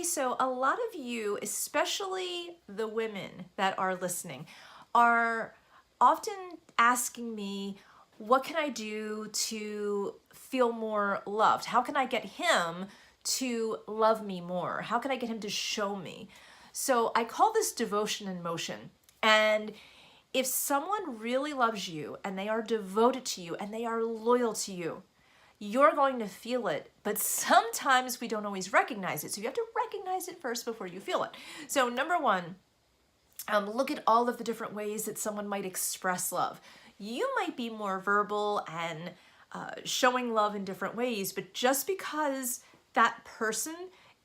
so a lot of you, especially the women that are listening, are often asking me, what can I do to feel more loved? How can I get him to love me more? How can I get him to show me? So I call this devotion in motion. And if someone really loves you and they are devoted to you and they are loyal to you, you're going to feel it, but sometimes we don't always recognize it. So you have to recognize it first before you feel it. So number one, look at all of the different ways that someone might express love. You might be more verbal and showing love in different ways, but just because that person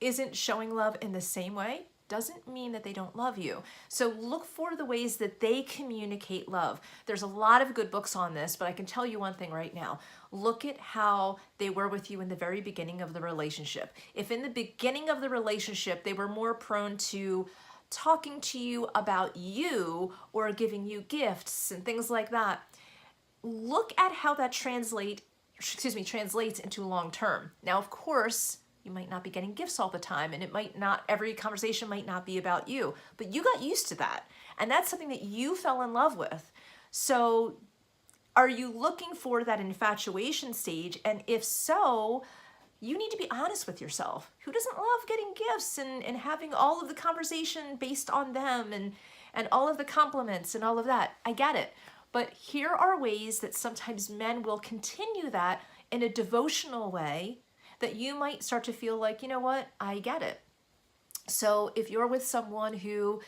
isn't showing love in the same way doesn't mean that they don't love you. So look for the ways that they communicate love. There's a lot of good books on this, but I can tell you one thing right now. Look at how they were with you in the very beginning of the relationship. If in the beginning of the relationship, they were more prone to talking to you about you or giving you gifts and things like that, look at how that translates into long term. Now, of course, you might not be getting gifts all the time, and every conversation might not be about you, but you got used to that. And that's something that you fell in love with. So are you looking for that infatuation stage? And if so, you need to be honest with yourself. Who doesn't love getting gifts and having all of the conversation based on them and all of the compliments and all of that? I get it. But here are ways that sometimes men will continue that in a devotional way that you might start to feel like, you know what, I get it. So if you're with someone who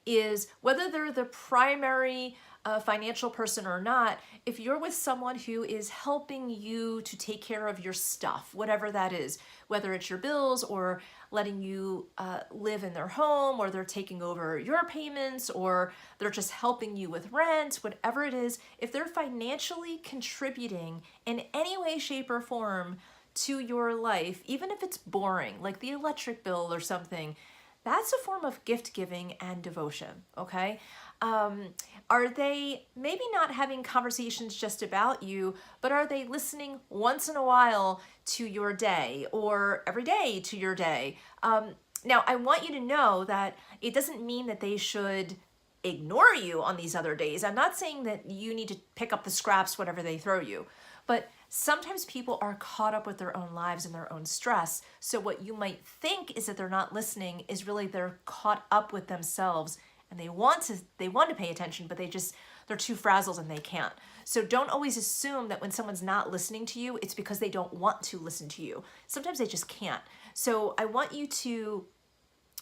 is, whether they're the primary financial person or not, if you're with someone who is helping you to take care of your stuff, whatever that is, whether it's your bills or letting you live in their home, or they're taking over your payments, or they're just helping you with rent, whatever it is, if they're financially contributing in any way, shape, or form to your life, even if it's boring, like the electric bill or something, that's a form of gift giving and devotion, okay? Are they maybe not having conversations just about you, but are they listening once in a while to your day or every day to your day? Now, I want you to know that it doesn't mean that they should ignore you on these other days. I'm not saying that you need to pick up the scraps, whatever they throw you, but sometimes people are caught up with their own lives and their own stress. So what you might think is that they're not listening is really they're caught up with themselves and they want to pay attention, but they're too frazzled and they can't. So don't always assume that when someone's not listening to you, it's because they don't want to listen to you. Sometimes they just can't. So I want you to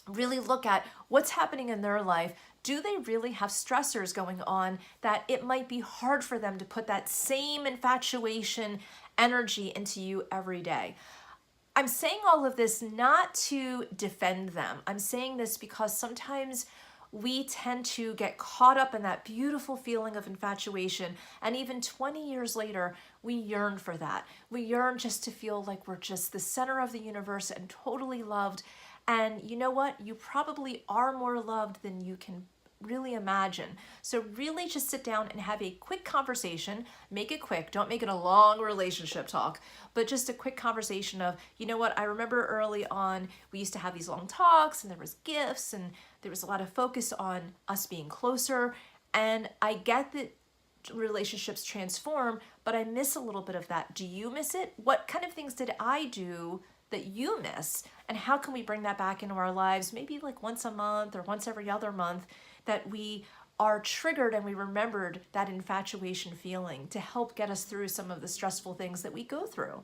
really look at what's happening in their life. Do they really have stressors going on that it might be hard for them to put that same infatuation energy into you every day? I'm saying all of this not to defend them. I'm saying this because sometimes we tend to get caught up in that beautiful feeling of infatuation. And even 20 years later, we yearn for that. We yearn just to feel like we're just the center of the universe and totally loved. And you know what? You probably are more loved than you can really imagine. So really just sit down and have a quick conversation. Make it quick. Don't make it a long relationship talk, but just a quick conversation of, you know what? I remember early on, we used to have these long talks and there was gifts and there was a lot of focus on us being closer. And I get that relationships transform, but I miss a little bit of that. Do you miss it? What kind of things did I do that you miss? And how can we bring that back into our lives? Maybe like once a month or once every other month, that we are triggered and we remembered that infatuation feeling to help get us through some of the stressful things that we go through.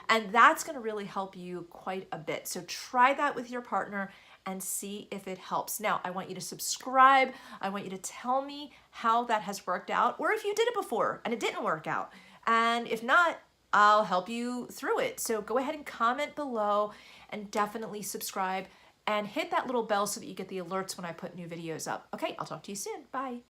And that's going to really help you quite a bit. So try that with your partner and see if it helps. Now, I want you to subscribe. I want you to tell me how that has worked out, or if you did it before and it didn't work out. And if not, I'll help you through it. So go ahead and comment below and definitely subscribe and hit that little bell so that you get the alerts when I put new videos up. Okay, I'll talk to you soon. Bye.